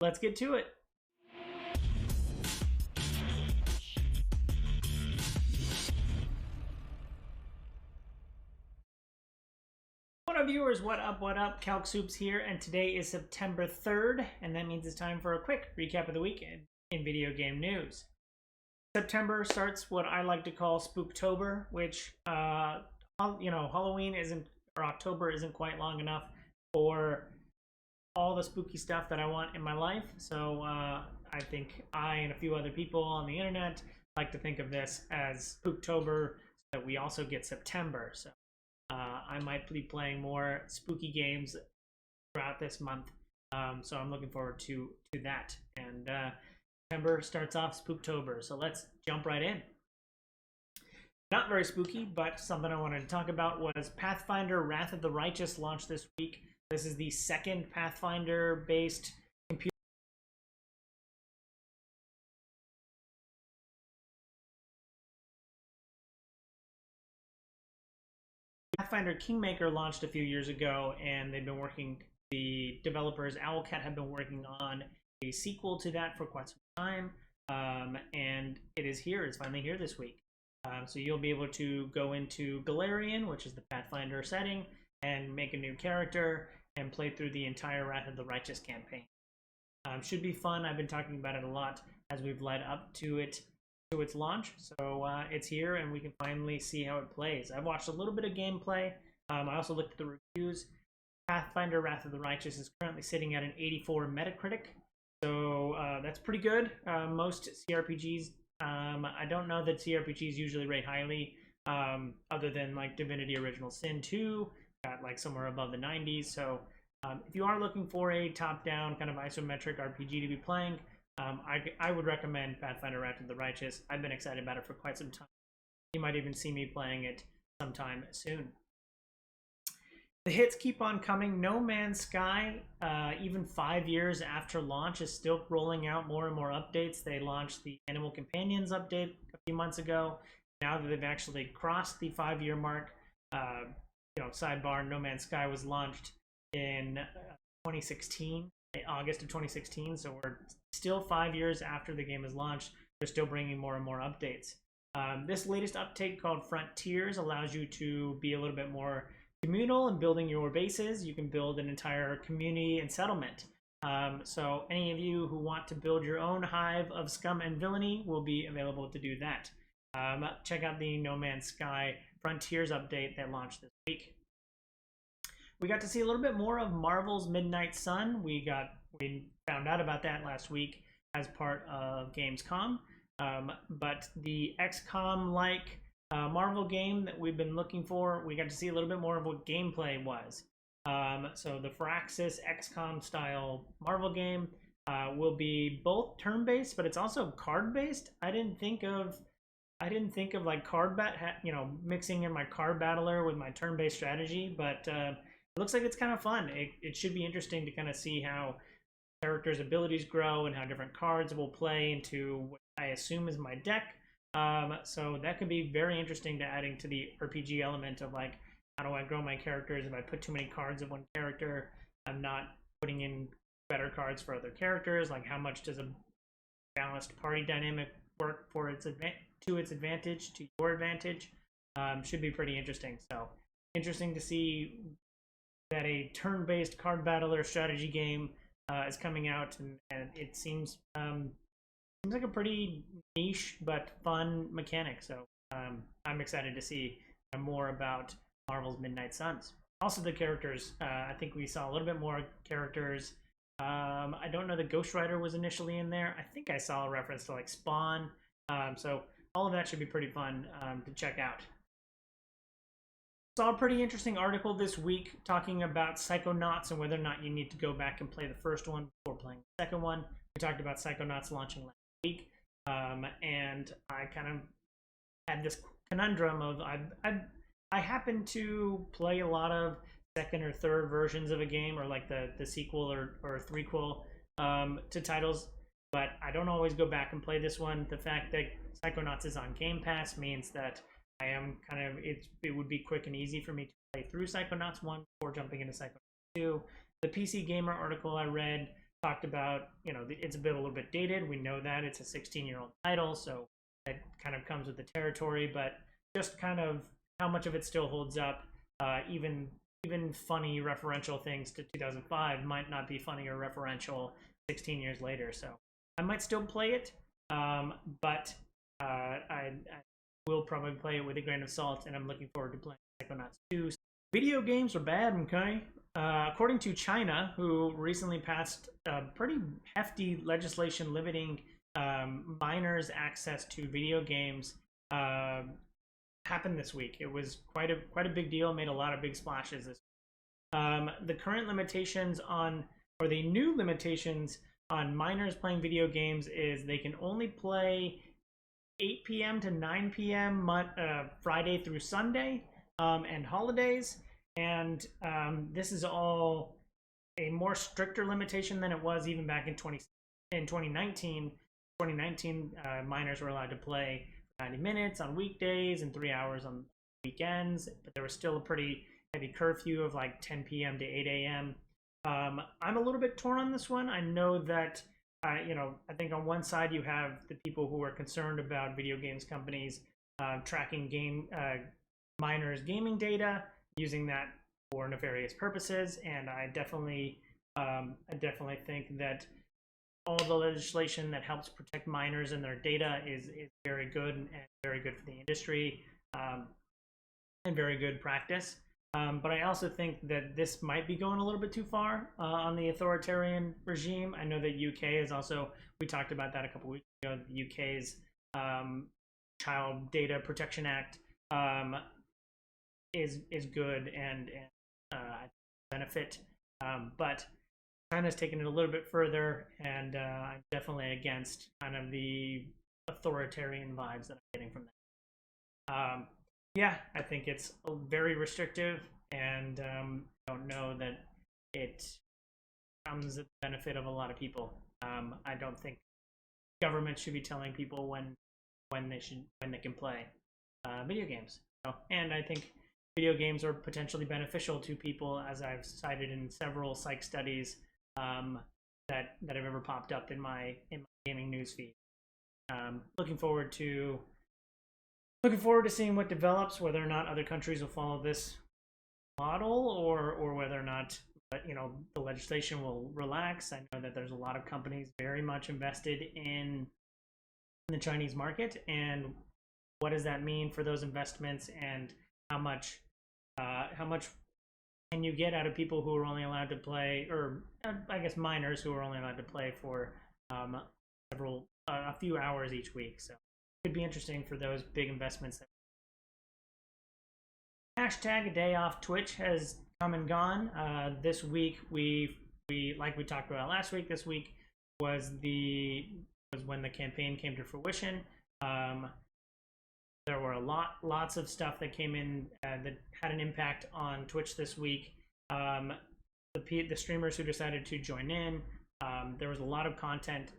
let's get to it. What up, viewers? What up? What up? Calc Soups here, and today is September 3rd, and that means it's time for a quick recap of the weekend in video game news. September starts what I like to call Spooktober, which, Halloween isn't, or October isn't quite long enough for all the spooky stuff that I want in my life. So I think I and a few other people on the internet like to think of this as Spooktober, so that we also get September. So I might be playing more spooky games throughout this month. So I'm looking forward to that. And September starts off Spooktober, so let's jump right in. Not very spooky, but something I wanted to talk about was Pathfinder Wrath of the Righteous launched this week. This is the second Pathfinder-based computer. Pathfinder Kingmaker launched a few years ago, and they've been working, the developers Owlcat have been working on a sequel to that for quite some time, and it is here. It's finally here this week. So you'll be able to go into Galarian, which is the Pathfinder setting, and make a new character and play through the entire Wrath of the Righteous campaign. Should be fun. I've been talking about it a lot as we've led up to its launch. So it's here, and we can finally see how it plays. I've watched a little bit of gameplay. I also looked at the reviews. Pathfinder Wrath of the Righteous is currently sitting at an 84 Metacritic. So that's pretty good. Most CRPGs, I don't know that CRPGs usually rate highly, other than like Divinity Original Sin 2, got like somewhere above the 90s. So if you are looking for a top-down kind of isometric RPG to be playing, I would recommend Pathfinder Wrath of the Righteous. I've been excited about it for quite some time. You might even see me playing it sometime soon. The hits keep on coming. No Man's Sky, even 5 years after launch, is still rolling out more and more updates. They launched the Animal Companions update a few months ago. Now that they've actually crossed the 5-year mark, sidebar, No Man's Sky was launched in 2016, August of 2016, so we're still 5 years after the game is launched. They're still bringing more and more updates. This latest update called Frontiers allows you to be a little bit more communal and building your bases. You can build an entire community and settlement. So any of you who want to build your own hive of scum and villainy will be available to do that. Check out the No Man's Sky Frontiers update that launched this week. We got to see a little bit more of Marvel's Midnight Sun. We found out about that last week as part of Gamescom. But the XCOM-like Marvel game that we've been looking for, we got to see a little bit more of what gameplay was. So the Firaxis XCOM style Marvel game will be both turn-based, but it's also card-based. I didn't think of like mixing in my card battler with my turn-based strategy, but it looks like it's kind of fun. It should be interesting to kind of see how characters' abilities grow and how different cards will play into what I assume is my deck. So that could be very interesting to adding to the RPG element of like, how do I grow my characters? If I put too many cards of one character, I'm not putting in better cards for other characters. Like, how much does a balanced party dynamic work for to its advantage, to your advantage? Should be pretty interesting. So interesting to see that a turn-based card battler strategy game is coming out, and it seems like a pretty niche but fun mechanic. So I'm excited to see more about Marvel's Midnight Suns. Also the characters, I think we saw a little bit more characters. I don't know that Ghost Rider was initially in there. I think I saw a reference to like Spawn. So all of that should be pretty fun to check out. Saw a pretty interesting article this week talking about Psychonauts and whether or not you need to go back and play the first one before playing the second one. We talked about Psychonauts launching last week, and I kind of had this conundrum of I happen to play a lot of second or third versions of a game, or like the sequel or threequel to titles, but I don't always go back and play this one. The fact that Psychonauts is on Game Pass means that I am kind of, it would be quick and easy for me to play through Psychonauts 1 before jumping into Psychonauts 2. The PC Gamer article I read talked about, it's a little bit dated. We know that it's a 16-year-old title, so that kind of comes with the territory. But just kind of how much of it still holds up, even funny referential things to 2005 might not be funny or referential 16 years later. So I might still play it, but I will probably play it with a grain of salt, and I'm looking forward to playing Psychonauts 2. Video games are bad, okay? According to China, who recently passed pretty hefty legislation limiting minors' access to video games, happened this week. It was quite a big deal. Made a lot of big splashes this week. The current limitations or the new limitations on minors playing video games is they can only play 8 p.m. to 9 p.m. Friday through Sunday and holidays. And this is all a more stricter limitation than it was even back in 2019. 2019, minors were allowed to play 90 minutes on weekdays and 3 hours on weekends, but there was still a pretty heavy curfew of like 10 p.m. to 8 a.m. I'm a little bit torn on this one. I know that, I think on one side you have the people who are concerned about video games companies tracking minors' gaming data, using that for nefarious purposes, and I definitely think that all the legislation that helps protect minors and their data is very good and very good for the industry, and very good practice. But I also think that this might be going a little bit too far on the authoritarian regime. I know that UK is also, we talked about that a couple weeks ago, the UK's Child Data Protection Act is good and benefit, but China's taken it a little bit further, and I'm definitely against kind of the authoritarian vibes that I'm getting from that. Yeah, I think it's very restrictive, and I don't know that it comes at the benefit of a lot of people. I don't think government should be telling people when they can play video games. And I think video games are potentially beneficial to people, as I've cited in several psych studies that have ever popped up in my gaming newsfeed. Looking forward to seeing what develops, whether or not other countries will follow this model, or whether or not the legislation will relax. I know that there's a lot of companies very much invested in the Chinese market, and what does that mean for those investments, and how much can you get out of people who are only allowed to play, or I guess minors who are only allowed to play for a few hours each week. So it could be interesting for those big investments. Hashtag a day off Twitch has come and gone. This week we like we talked about last week. This week was when the campaign came to fruition. There were lots of stuff that came in that had an impact on Twitch this week. The streamers who decided to join in, there was a lot of content.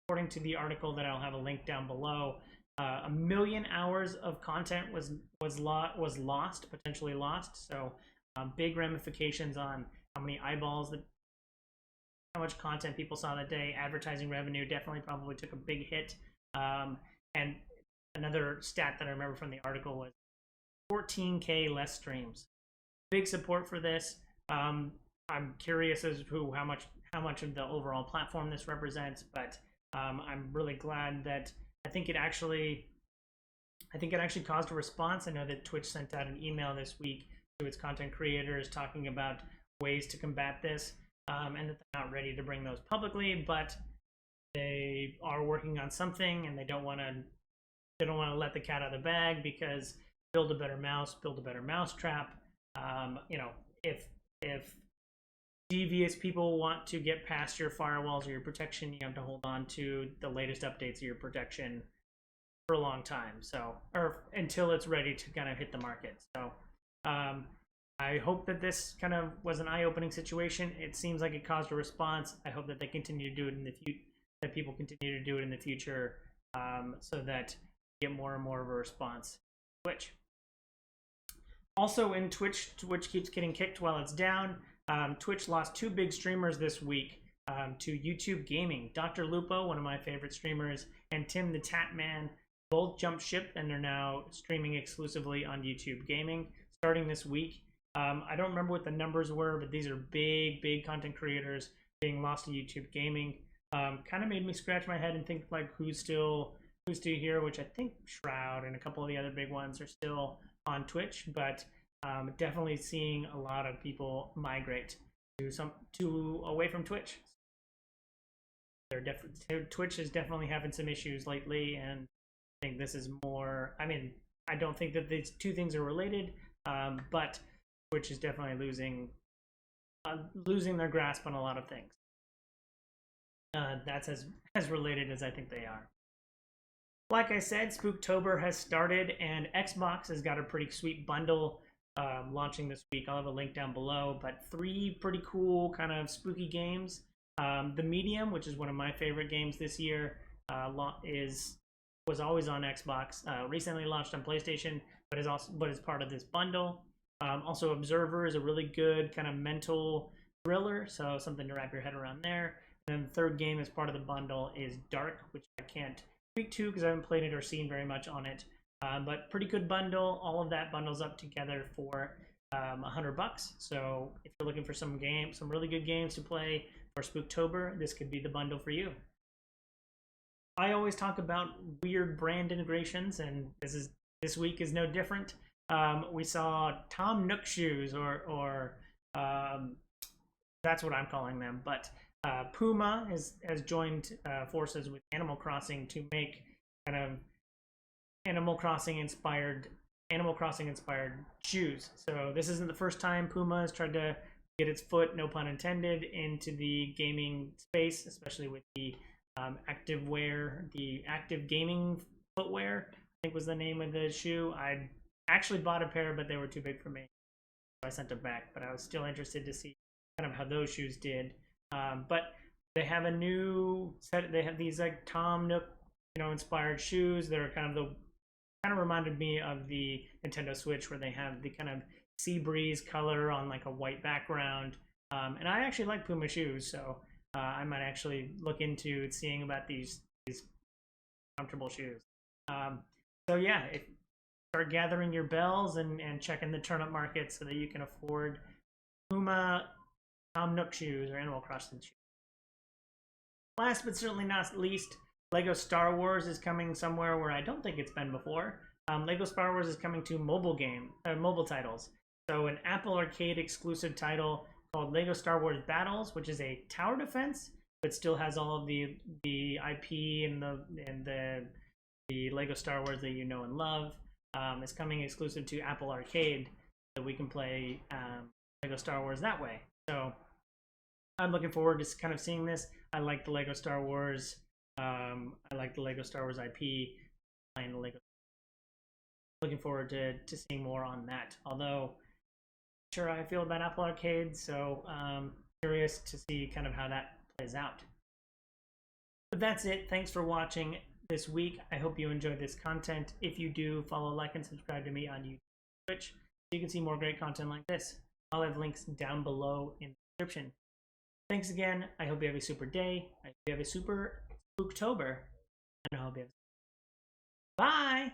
According to the article that I'll have a link down below, 1 million hours of content was potentially lost. So big ramifications on how many eyeballs, how much content people saw that day. Advertising revenue definitely probably took a big hit. And another stat that I remember from the article was 14K less streams. Big support for this. I'm curious as to how much of the overall platform this represents, but I'm really glad that I think it actually caused a response. I know that Twitch sent out an email this week to its content creators talking about ways to combat this, and that they're not ready to bring those publicly, but they are working on something, and they don't want to let the cat out of the bag, because build a better mousetrap. If devious people want to get past your firewalls or your protection, you have to hold on to the latest updates of your protection for a long time, or until it's ready to kind of hit the market. So I hope that this kind of was an eye-opening situation. It seems like it caused a response. I hope that they continue to do it in the future, that people continue to do it in the future, so that we get more and more of a response. Twitch. Also in Twitch keeps getting kicked while it's down. Twitch lost 2 big streamers this week. to YouTube gaming. Dr. Lupo, one of my favorite streamers, and Tim the Tatman both jumped ship and are now streaming exclusively on YouTube gaming starting this week. I don't remember what the numbers were, but these are big content creators being lost to YouTube gaming. Kind of made me scratch my head and think like who's still here, which I think Shroud and a couple of the other big ones are still on Twitch, but definitely seeing a lot of people migrate to away from Twitch. Twitch is definitely having some issues lately, and I think this is more. I mean, I don't think that these two things are related, but Twitch is definitely losing their grasp on a lot of things. That's as related as I think they are. Like I said, Spooktober has started, and Xbox has got a pretty sweet bundle launching this week. I'll have a link down below, but 3 pretty cool kind of spooky games. The Medium, which is one of my favorite games this year, was always on Xbox. Recently launched on PlayStation, but is part of this bundle. Also, Observer is a really good kind of mental thriller, so something to wrap your head around there. And then the third game as part of the bundle is Dark, which I can't speak to because I haven't played it or seen very much on it. But pretty good bundle. All of that bundles up together for $100. So if you're looking for some really good games to play for Spooktober, this could be the bundle for you. I always talk about weird brand integrations, and this week is no different. We saw Tom Nook shoes, or that's what I'm calling them, but Puma has joined forces with Animal Crossing to make kind of Animal Crossing inspired shoes. So this isn't the first time Puma has tried to get its foot, no pun intended, into the gaming space, especially with the active gaming footwear, I think was the name of the shoe. I actually bought a pair, but they were too big for me, so I sent them back. But I was still interested to see kind of how those shoes did. But they have a new set. They have these like Tom Nook, inspired shoes. They're kind of reminded me of the Nintendo Switch, where they have the kind of sea breeze color on like a white background. And I actually like Puma shoes, so I might actually look into seeing about these comfortable shoes. So yeah, start gathering your bells and checking the turnip market so that you can afford Puma Tom Nook shoes or Animal Crossing shoes. Last but certainly not least, Lego Star Wars is coming somewhere where I don't think it's been before. Lego Star Wars is coming to mobile titles. So an Apple Arcade exclusive title called Lego Star Wars Battles, which is a tower defense, but still has all of the IP and the Lego Star Wars that you know and love. It's coming exclusive to Apple Arcade, so we can play Lego Star Wars that way. So I'm looking forward to kind of seeing this. I like the Lego Star Wars. I like the Lego Star Wars IP. Playing the Lego. Looking forward to seeing more on that. Although, sure how I feel about Apple Arcade, so curious to see kind of how that plays out. But that's it. Thanks for watching this week. I hope you enjoyed this content. If you do, follow, like, and subscribe to me on YouTube and Twitch so you can see more great content like this. I'll have links down below in the description. Thanks again. I hope you have a super day. I hope you have a super Spooktober. And I hope you have. Bye!